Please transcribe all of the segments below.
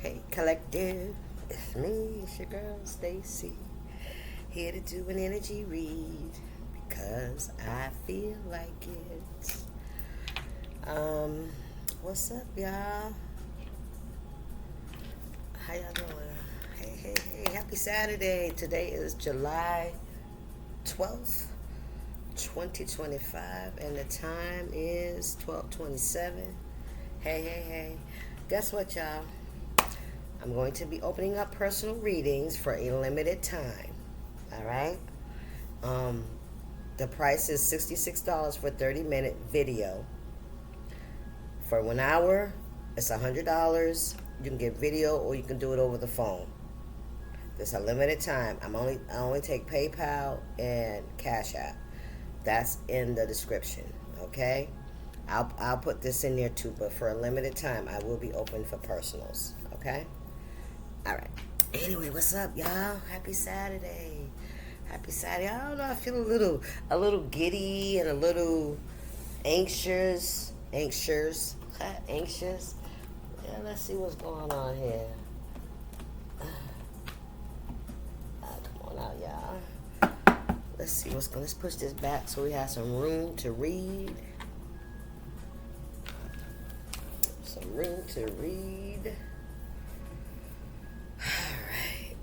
Hey collective, it's me, it's your girl Stacy, here to do an energy read because I feel like it. What's up, y'all? How y'all doing? Hey, happy Saturday. Today is July 12th, 2025, and the time is 12:27. Hey. Guess what, y'all? I'm going to be opening up personal readings for a limited time. All right? The price is $66 for a 30-minute video. For 1 hour, it's $100. You can get video or you can do it over the phone. There's a limited time. I only take PayPal and Cash App. That's in the description, okay? I'll put this in there too, but for a limited time, I will be open for personals, okay? All right. Anyway, what's up, y'all? Happy Saturday. Happy Saturday. I don't know. I feel a little giddy and a little anxious. Anxious. Yeah, let's see what's going on here. Come on out, y'all. Let's see what's going. Let's push this back so we have some room to read. Alright.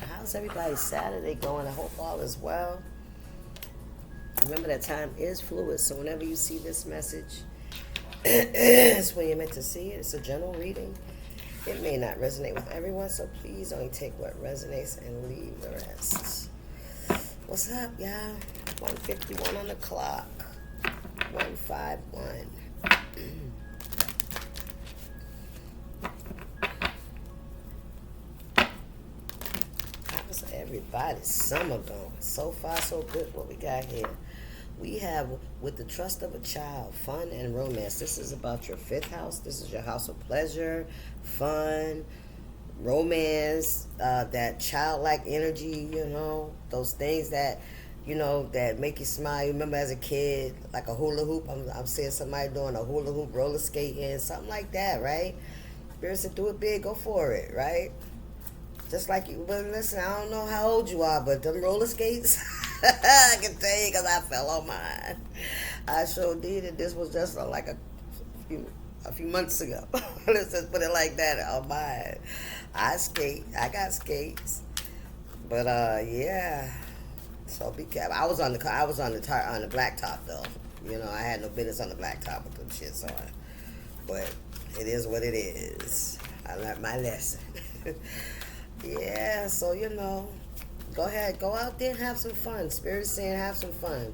How's everybody's Saturday going? I hope all is well. Remember that time is fluid, so whenever you see this message, it's when you're meant to see it. It's a general reading. It may not resonate with everyone, so please only take what resonates and leave the rest. What's up, y'all? 1:51 on the clock. 151. Everybody's summer going. So far, so good. What we got here? We have, with the trust of a child, fun and romance. This is about your 5th house. This is your house of pleasure, fun, romance, that childlike energy, those things that, that make you smile. You remember as a kid, like a hula hoop. I'm seeing somebody doing a hula hoop, roller skating, something like that, right? Spirit said, do it big, go for it, right? Just like you, but listen, I don't know how old you are, but them roller skates, I can tell you because I fell on mine. I sure did, and this was just like a few months ago. Let's just put it like that on mine. I got skates, but yeah. So be careful. I was on the blacktop though. I had no business on the blacktop with them shits on, but it is what it is. I learned my lesson. Yeah, so go ahead, go out there and have some fun. Spirit is saying have some fun.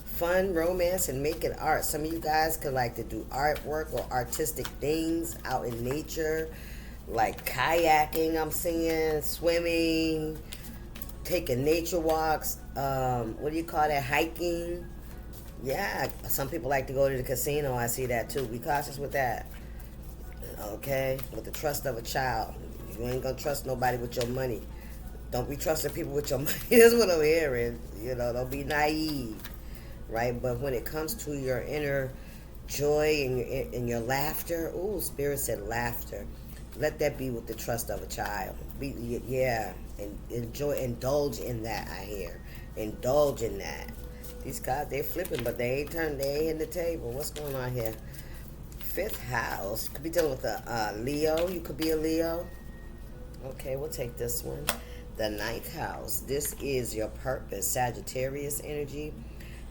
Fun, romance, and make it art. Some of you guys could like to do artwork or artistic things out in nature, like kayaking, I'm seeing, swimming, taking nature walks, what do you call that, hiking? Yeah, some people like to go to the casino. I see that too. Be cautious with that. Okay, with the trust of a child. You ain't gonna trust nobody with your money. Don't be trusting people with your money. That's what I'm hearing. Don't be naive, right? But when it comes to your inner joy and your laughter, ooh, Spirit said laughter. Let that be with the trust of a child. And indulge in that. I hear, indulge in that. These guys, they flipping, but they ain't hitting the table. What's going on here? 5th house. Could be dealing with a Leo. You could be a Leo. Okay, we'll take this one. The 9th house. This is your purpose. Sagittarius energy.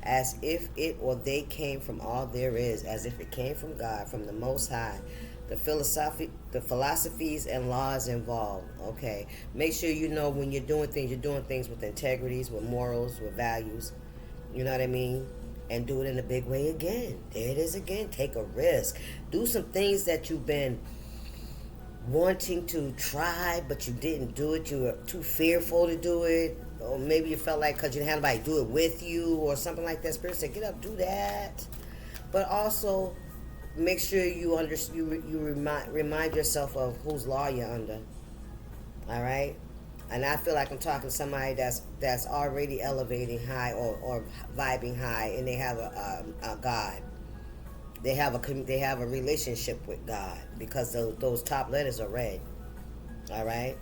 As if it or they came from all there is. As if it came from God, from the Most High. The philosophies and laws involved. Okay. Make sure when you're doing things with integrities, with morals, with values. You know what I mean? And do it in a big way again. There it is again. Take a risk. Do some things that you've been wanting to try, but you didn't do it. You were too fearful to do it. Or maybe you felt like because you didn't have anybody do it with you or something like that. Spirit said, get up, do that. But also, make sure you remind yourself of whose law you're under. All right? And I feel like I'm talking to somebody that's already elevating high or vibing high, and they have a God. They have a relationship with God because those top letters are red. All right.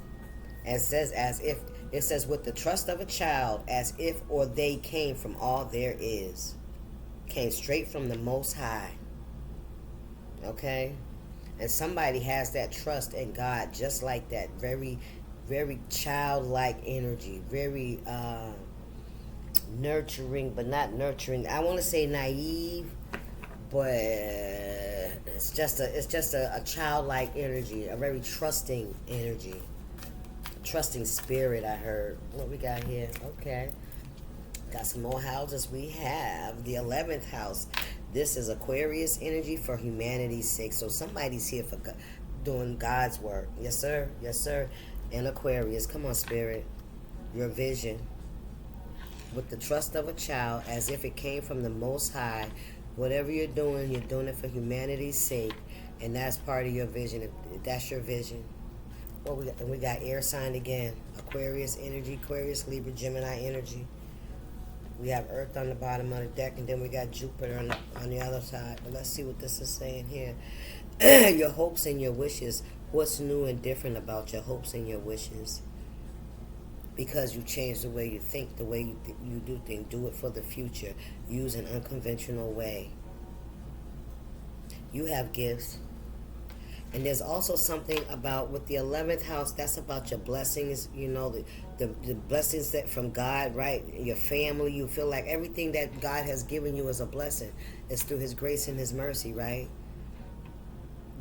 And it says with the trust of a child, as if or they came from all there is, came straight from the Most High. Okay. And somebody has that trust in God just like that. Very, very childlike energy. Very nurturing, but not nurturing. I want to say naive, but it's just a childlike energy, a very trusting energy. Trusting spirit, I heard. What we got here? Okay. Got some more houses. We have the 11th house. This is Aquarius energy for humanity's sake. So somebody's here for doing God's work. Yes, sir. Yes, sir. And Aquarius. Come on, spirit. Your vision. With the trust of a child, as if it came from the Most High. Whatever you're doing it for humanity's sake. And that's part of your vision. If that's your vision. Well, we got air sign again. Aquarius energy, Aquarius, Libra, Gemini energy. We have Earth on the bottom of the deck, and then we got Jupiter on the other side. But let's see what this is saying here. Your hopes and your wishes. What's new and different about your hopes and your wishes? Because you change the way you think, the way you do things. Do it for the future. Use an unconventional way. You have gifts. And there's also something about with the 11th house, that's about your blessings, you know, the blessings that from God, right? Your family, you feel like everything that God has given you is a blessing. It's through his grace and his mercy, right?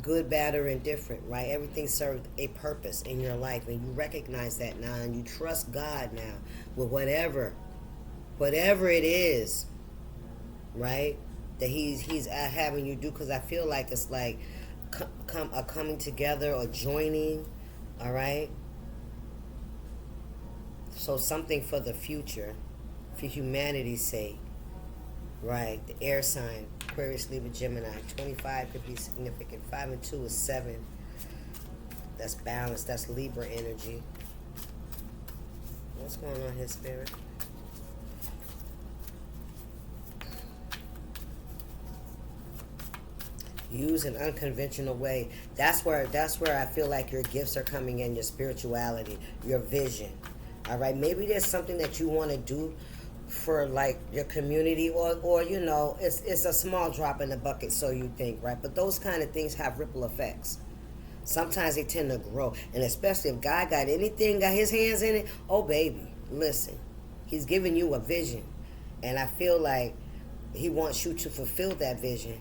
Good, bad, or indifferent, right? Everything served a purpose in your life, and you recognize that now, and you trust God now with whatever it is, right? That he's having you do, because I feel like it's like coming together or joining, all right? So something for the future, for humanity's sake, right? The air sign, Aquarius, Libra, Gemini. 25 could be significant. 5 and 2 is 7. That's balance. That's Libra energy. What's going on here, spirit? Use an unconventional way. That's where I feel like your gifts are coming in, your spirituality, your vision. All right, maybe there's something that you want to do for like your community, or you know, it's a small drop in the bucket, so you think, right? But those kind of things have ripple effects. Sometimes they tend to grow, and especially if God got his hands in it. Oh baby, listen, he's giving you a vision, and I feel like he wants you to fulfill that vision.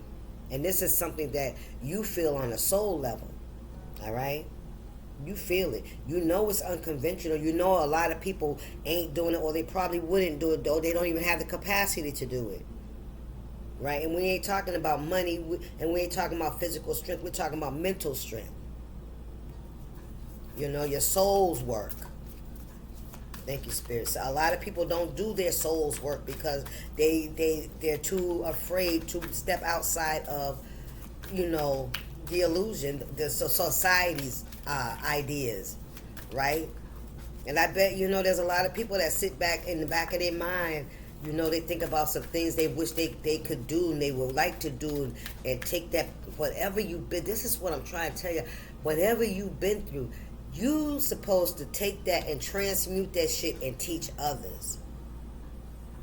And this is something that you feel on a soul level, all right? You feel it. You know it's unconventional. You know a lot of people ain't doing it, or they probably wouldn't do it, though. They don't even have the capacity to do it, right? And we ain't talking about money, and we ain't talking about physical strength. We're talking about mental strength. You know, your soul's work. Thank you, Spirit. So a lot of people don't do their soul's work because they're too afraid to step outside of, you know, the illusion, the society's ideas, right? And I bet, you know, there's a lot of people that sit back in the back of their mind, you know, they think about some things they wish they could do and they would like to do, and take that, whatever you've been, this is what I'm trying to tell you, whatever you've been through, you supposed to take that and transmute that shit and teach others.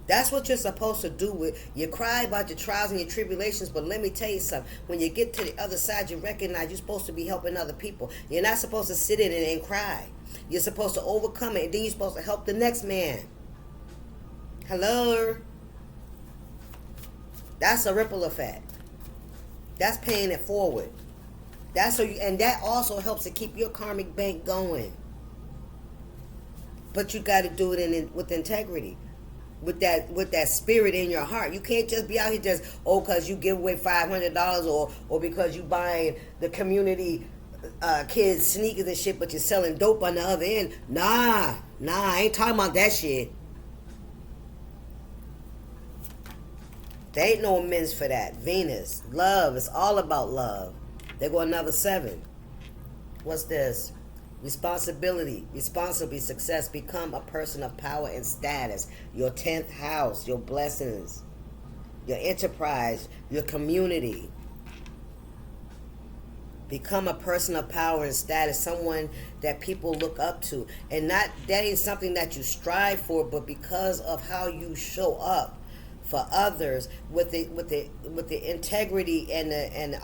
That's what you're supposed to do. You cry about your trials and your tribulations, but let me tell you something. When you get to the other side, you recognize you're supposed to be helping other people. You're not supposed to sit in it and cry. You're supposed to overcome it, and then you're supposed to help the next man. Hello? That's a ripple effect. That's paying it forward. And that also helps to keep your karmic bank going. But you got to do it with integrity, with that spirit in your heart. You can't just be out here just because you give away $500 or because you buying the community kids sneakers and shit, but you're selling dope on the other end. Nah, I ain't talking about that shit. There ain't no amends for that. Venus, love, it's all about love. There go another 7. What's this? Responsibility, responsibly, success, become a person of power and status. Your 10th house, your blessings, your enterprise, your community. Become a person of power and status, someone that people look up to. And not that ain't something that you strive for, but because of how you show up for others with the integrity and the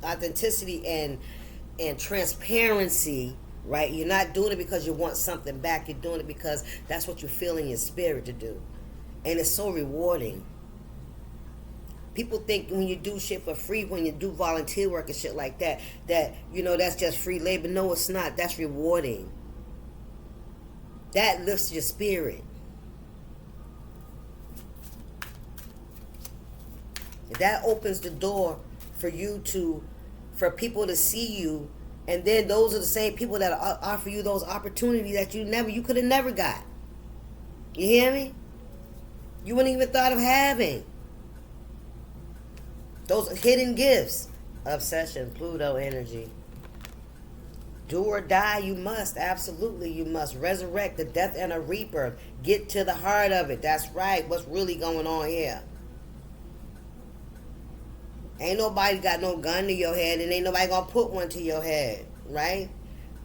authenticity and transparency, right? You're not doing it because you want something back. You're doing it because that's what you feel in your spirit to do. And it's so rewarding. People think when you do shit for free, when you do volunteer work and shit like that, that's just free labor. No, it's not. That's rewarding. That lifts your spirit. That opens the door for people to see you, and then those are the same people that offer you those opportunities that you could have never got. You hear me? You wouldn't even thought of having. Those hidden gifts. Obsession, Pluto energy. Do or die, you must. Absolutely, you must. Resurrect the death and a rebirth. Get to the heart of it. That's right. What's really going on here? Ain't nobody got no gun to your head, and ain't nobody gonna put one to your head, right?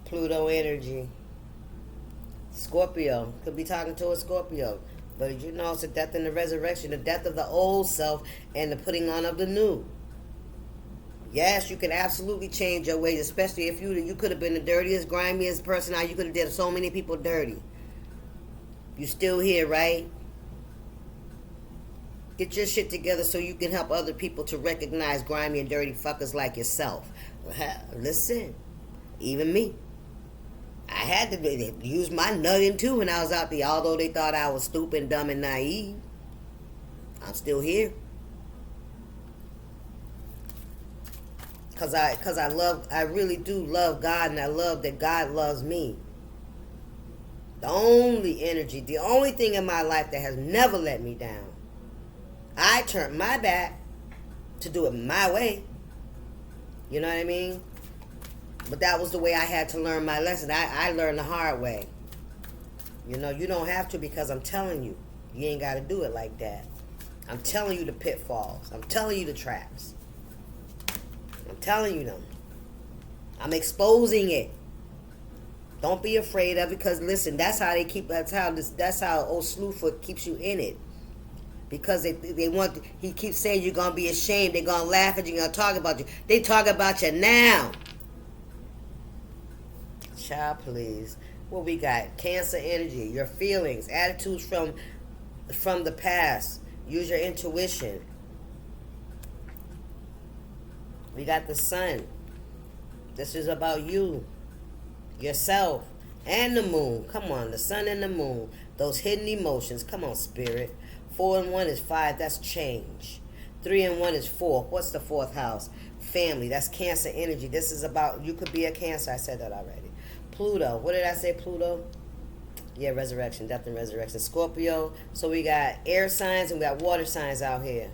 Pluto energy. Scorpio. Could be talking to a Scorpio. But it's the death and the resurrection, the death of the old self and the putting on of the new. Yes, you can absolutely change your ways, especially if you could have been the dirtiest, grimiest person out. You could have did so many people dirty. You still here, right? Get your shit together so you can help other people to recognize grimy and dirty fuckers like yourself. Listen, even me. I had to use my nutting too when I was out there, although they thought I was stupid, dumb, and naive. I'm still here. Cause I really do love God, and I love that God loves me. The only thing in my life that has never let me down. I turned my back to do it my way. You know what I mean? But that was the way I had to learn my lesson. I learned the hard way. You don't have to, because I'm telling you, you ain't got to do it like that. I'm telling you the pitfalls. I'm telling you the traps. I'm telling you them. I'm exposing it. Don't be afraid of it, because listen, that's how old Slewfoot keeps you in it. Because he keeps saying you're going to be ashamed. They're going to laugh at you. They're going to talk about you. They talk about you now. Child, please. What we got? Cancer energy. Your feelings. Attitudes from the past. Use your intuition. We got the sun. This is about you. Yourself. And the moon. Come on. The sun and the moon. Those hidden emotions. Come on, spirit. 4 and 1 is 5. That's change. 3 and 1 is 4. What's the 4th house? Family. That's Cancer energy. This is about, you could be a Cancer. I said that already. Pluto. What did I say, Pluto? Yeah, resurrection. Death and resurrection. Scorpio. So we got air signs and we got water signs out here.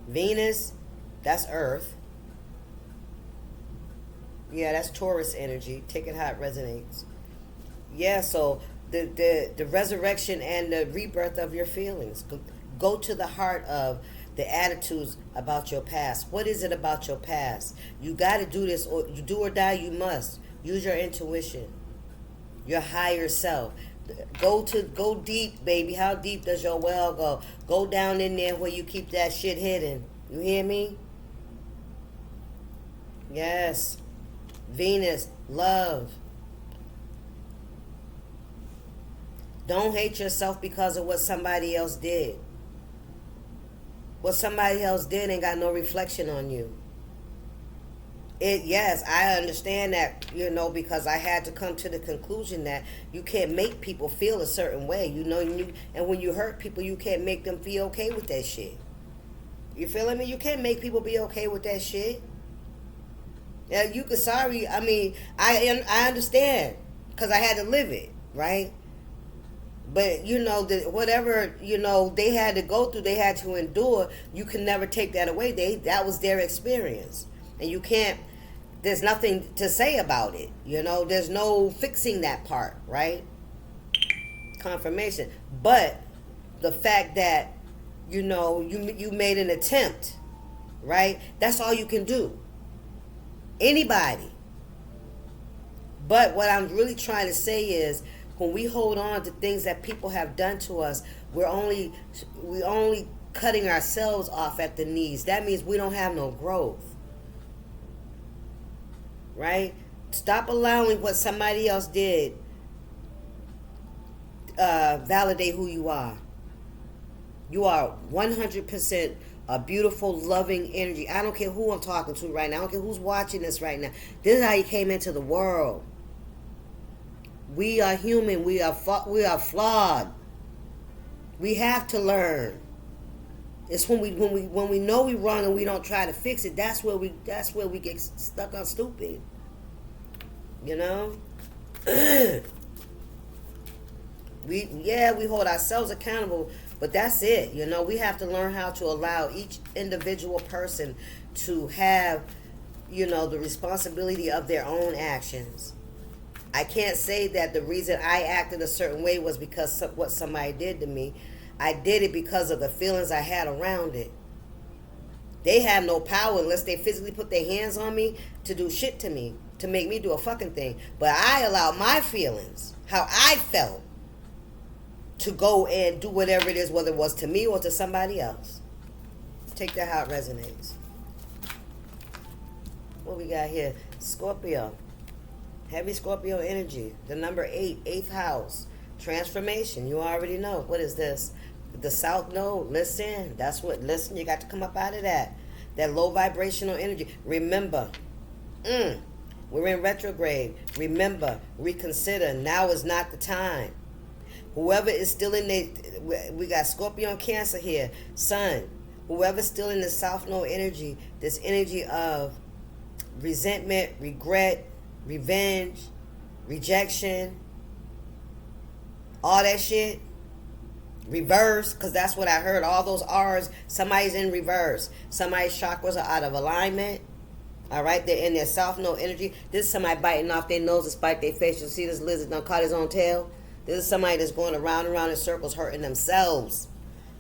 Venus. That's Earth. Yeah, that's Taurus energy. Take it how it resonates. Yeah, so the resurrection and the rebirth of your feelings. Go to the heart of the attitudes about your past. What is it about your past? You got to do this, or you do or die, you must. Use your intuition, your higher self. Go deep, baby. How deep does your well go? Go down in there where you keep that shit hidden. You hear me? Yes. Venus, love. Don't hate yourself because of what somebody else did. What somebody else did ain't got no reflection on you. Yes, I understand that, because I had to come to the conclusion that you can't make people feel a certain way, and when you hurt people, you can't make them feel okay with that shit. You feeling me? You can't make people be okay with that shit. Yeah, I understand, because I had to live it, right? But, whatever, they had to go through, they had to endure, you can never take that away. That was their experience. And you can't, there's nothing to say about it. There's no fixing that part, right? Confirmation. But the fact that, you made an attempt, right? That's all you can do. Anybody. But what I'm really trying to say is, when we hold on to things that people have done to us, we only cutting ourselves off at the knees. That means we don't have no growth. Right? Stop allowing what somebody else did validate who you are. You are 100% a beautiful, loving energy. I don't care who I'm talking to right now. I don't care who's watching this right now. This is how you came into the world. We are human. We are flawed. We have to learn. It's when we know we're wrong and we don't try to fix it. That's where we get stuck on stupid. You know. We hold ourselves accountable, but that's it. You know, we have to learn how to allow each individual person to have, you know, the responsibility of their own actions. I can't say that the reason I acted a certain way was because of what somebody did to me. I did it because of the feelings I had around it. They have no power unless they physically put their hands on me to do shit to me, to make me do a fucking thing. But I allowed my feelings, how I felt, to go and do whatever it is, whether it was to me or to somebody else. Take that how it resonates. What we got here? Scorpio. Heavy Scorpio energy. The number 8, 8th house. Transformation. You already know. What is this? The South Node. Listen. That's what. Listen, you got to come up out of that. That low vibrational energy. Remember. We're in retrograde. Remember. Reconsider. Now is not the time. Whoever is still in the, we got Scorpio and Cancer here, Sun. Whoever's still in the South Node energy, this energy of resentment, regret, revenge, rejection, all that shit, reverse, because that's what I heard, all those R's, somebody's in reverse. Somebody's chakras are out of alignment. All right, they're in their South Node energy. This is somebody biting off their nose to spite their face. You see this lizard done caught his own tail? This is somebody that's going around and around in circles hurting themselves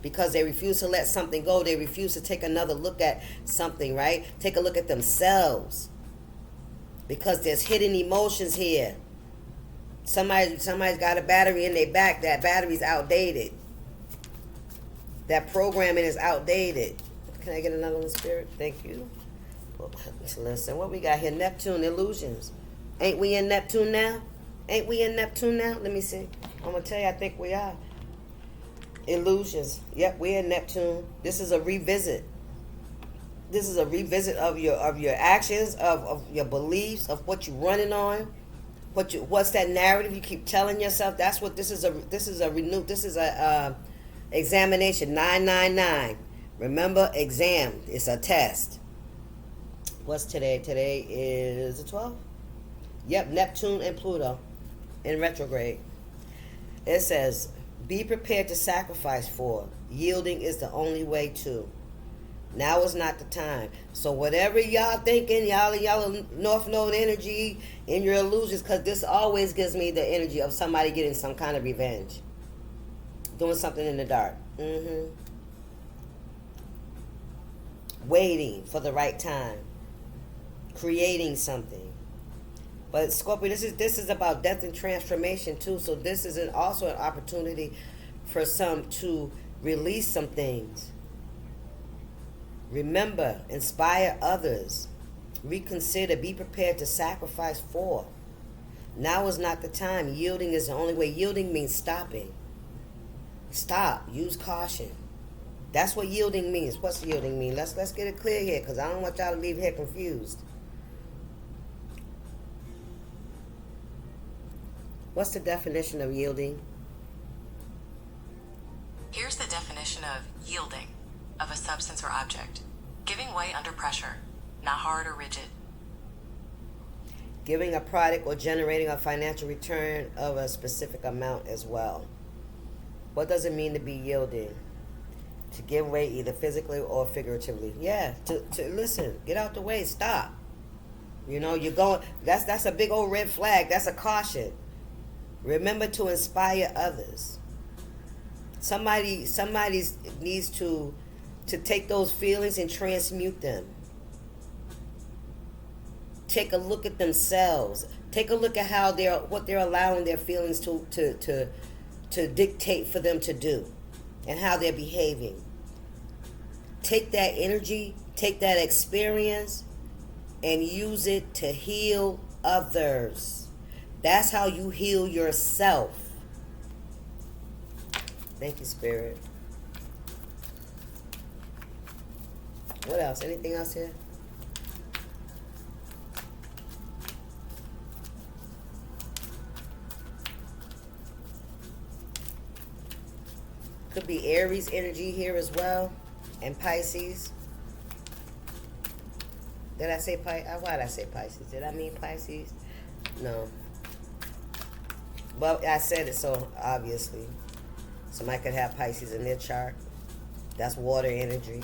because they refuse to let something go. They refuse to take another look at something, right? Take a look at themselves because there's hidden emotions here. Somebody's got a battery in their back. That battery's outdated. That programming is outdated. Can I get another one, Spirit? Thank you. Listen, what we got here? Neptune, illusions. Ain't we in Neptune now? Ain't we in Neptune now? Let me see. I'm going to tell you, I think we are. Illusions. Yep, we're in Neptune. This is a revisit. This is a revisit of your actions, of your beliefs, of what you're running on. What's that narrative you keep telling yourself? That's what this is a examination. 999. Remember, exam. It's a test. What's today? Today is the 12th? Yep, Neptune and Pluto in retrograde. It says, be prepared to sacrifice for. Yielding is the only way to. Now is not the time. So whatever y'all thinking, y'all North Node energy in your illusions, because this always gives me the energy of somebody getting some kind of revenge. Doing something in the dark. Waiting for the right time. Creating something. But Scorpio, this is about death and transformation too. So this is also an opportunity for some to release some things. Remember, inspire others. Reconsider. Be prepared to sacrifice for. Now is not the time. Yielding is the only way. Yielding means stopping. Stop. Use caution. That's what yielding means. What's yielding mean? Let's get it clear here, because I don't want y'all to leave here confused. What's the definition of yielding? Here's the definition of yielding, of a substance or object. Giving way under pressure, not hard or rigid. Giving a product or generating a financial return of a specific amount as well. What does it mean to be yielding? To give way either physically or figuratively. Yeah, to listen, get out the way, stop. You know, you're going, that's a big old red flag. That's a caution. Remember to inspire others. Somebody needs to take those feelings and transmute them. take a look at themselves. Take a look at how what they're allowing their feelings to dictate for them to do, and how they're behaving. Take that energy, take that experience, and use it to heal others. That's how you heal yourself. Thank you, Spirit. What else? Anything else here? Could be Aries energy here as well, and Pisces. Did I say Pisces? Why did I say Pisces? Did I mean Pisces? No. But I said it, so obviously. Somebody could have Pisces in their chart. That's water energy.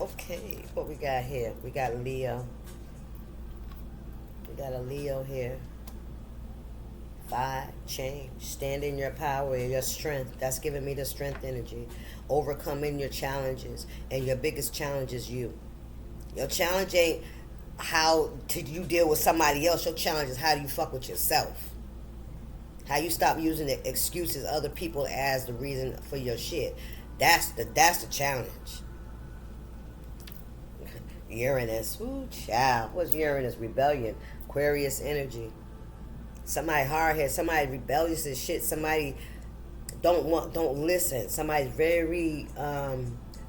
Okay, what we got here? We got Leo. We got a Leo here. 5, change. Stand in your power and your strength. That's giving me the strength energy. Overcoming your challenges. And your biggest challenge is you. Your challenge ain't how you deal with somebody else. Your challenge is how do you fuck with yourself. How you stop using the excuses other people as the reason for your shit. That's the challenge. Uranus. Ooh, child. What's Uranus? Rebellion. Aquarius energy. Somebody hard-headed, somebody rebellious as shit, somebody don't listen, somebody's very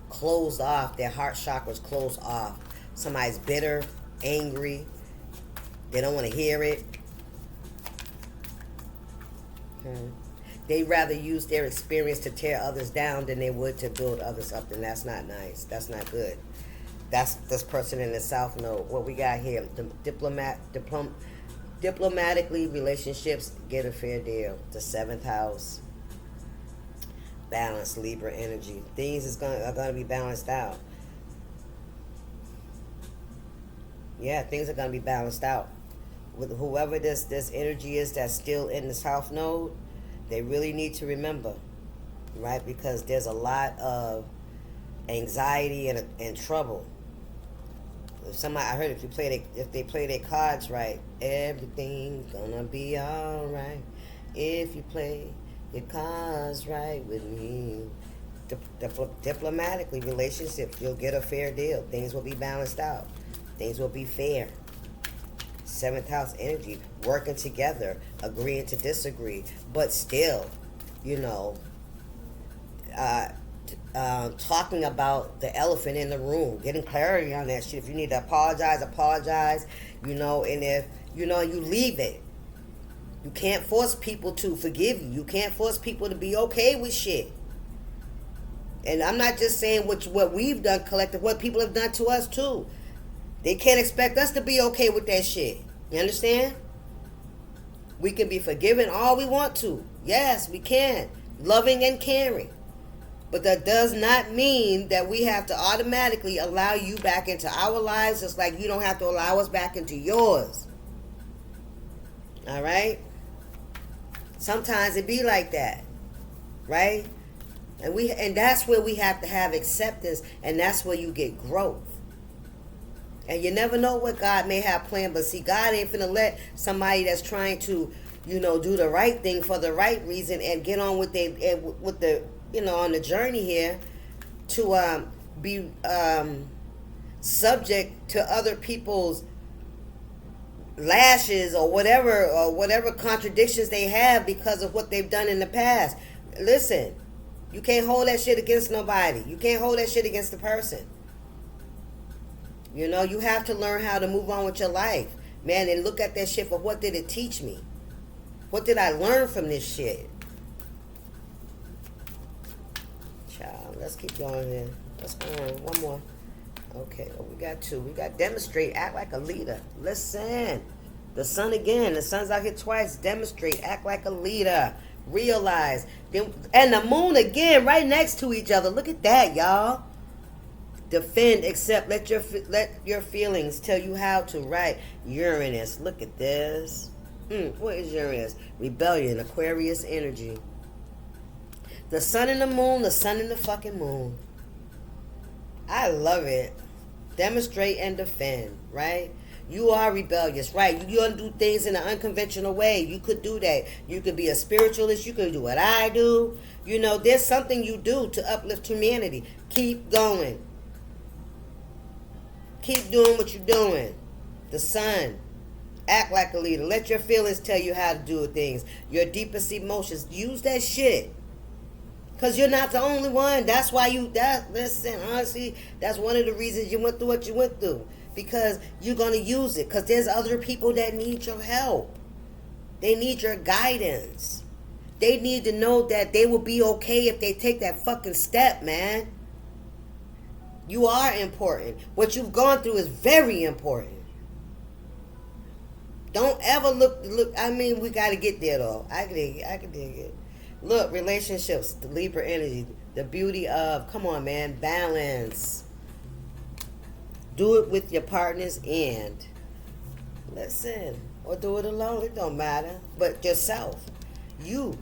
closed off, their heart chakra's closed off. Somebody's bitter, angry, they don't want to hear it. They'd rather use their experience to tear others down than they would to build others up, and that's not nice. That's not good. That's this person in the South Node. What we got here, diplomatically, relationships get a fair deal. The 7th house. Balance, Libra energy. Things are going to be balanced out. Yeah, things are going to be balanced out. With whoever this energy is that's still in the South Node, they really need to remember, right? Because there's a lot of anxiety and trouble. I heard if they play their cards right, everything's gonna be alright. If you play your cards right with me. Diplomatically, relationships, you'll get a fair deal. Things will be balanced out. Things will be fair. 7th house energy, working together, agreeing to disagree, but still, talking about the elephant in the room, getting clarity on that shit. If you need to apologize, and if, you leave it. You can't force people to forgive you. You can't force people to be okay with shit. And I'm not just saying what we've done collective, what people have done to us too. They can't expect us to be okay with that shit. You understand? We can be forgiven all we want to. Yes, we can. Loving and caring. But that does not mean that we have to automatically allow you back into our lives, just like you don't have to allow us back into yours. All right? Sometimes it be like that. Right? And that's where we have to have acceptance, and that's where you get growth. And you never know what God may have planned, but see, God ain't finna let somebody that's trying to, do the right thing for the right reason and get on with the on the journey here to be subject to other people's lashes or whatever contradictions they have because of what they've done in the past. Listen, you can't hold that shit against nobody. You can't hold that shit against the person. You have to learn how to move on with your life, man, and look at that shit for what did it teach me? What did I learn from this shit? Child, let's keep going here. Let's go on. One more. Okay, well, we got 2. We got demonstrate, act like a leader. Listen. The sun again. The sun's out here twice. Demonstrate, act like a leader. Realize. And the moon again, right next to each other. Look at that, y'all. Defend, accept, let your feelings tell you how to. Right? Uranus. Look at this. What is Uranus? Rebellion, Aquarius energy. The sun and the moon, the sun and the fucking moon. I love it. Demonstrate and defend, right? You are rebellious, right? You gonna do things in an unconventional way. You could do that. You could be a spiritualist. You could do what I do. You know, there's something you do to uplift humanity. Keep going. Keep doing what you're doing. The sun. Act like a leader. Let your feelings tell you how to do things. Your deepest emotions. Use that shit. Because you're not the only one. That's why listen, honestly, that's one of the reasons you went through what you went through. Because you're going to use it. Because there's other people that need your help. They need your guidance. They need to know that they will be okay if they take that fucking step, man. You are important. What you've gone through is very important. Don't ever look. I mean, we got to get there, though. I can dig it. Look, relationships, the Libra energy, the beauty of, come on, man, balance. Do it with your partners and listen, or do it alone. It don't matter. But yourself, you,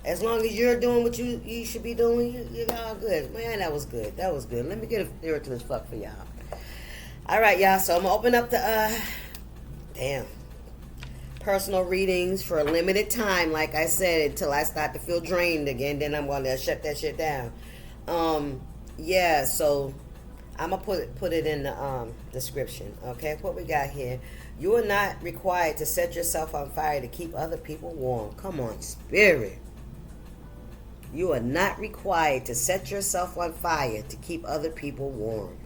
as long as you're doing what you should be doing, you're all good. Man, that was good. That was good. Let me get a spiritualist fuck for y'all. All right, y'all. So I'm gonna open up the personal readings for a limited time, like I said, until I start to feel drained again. Then I'm gonna shut that shit down. Yeah. So I'm gonna put it in the description. Okay, what we got here? You are not required to set yourself on fire to keep other people warm. Come on, spirit. You are not required to set yourself on fire to keep other people warm.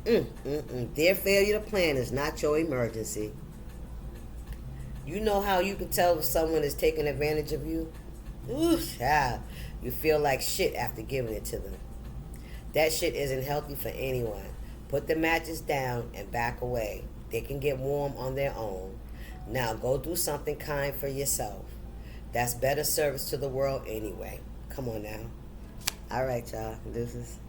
Their failure to plan is not your emergency. You know how you can tell if someone is taking advantage of you? Ooh, child. You feel like shit after giving it to them. That shit isn't healthy for anyone. Put the matches down and back away. They can get warm on their own. Now go do something kind for yourself. That's better service to the world anyway. Come on now. All right, y'all. This is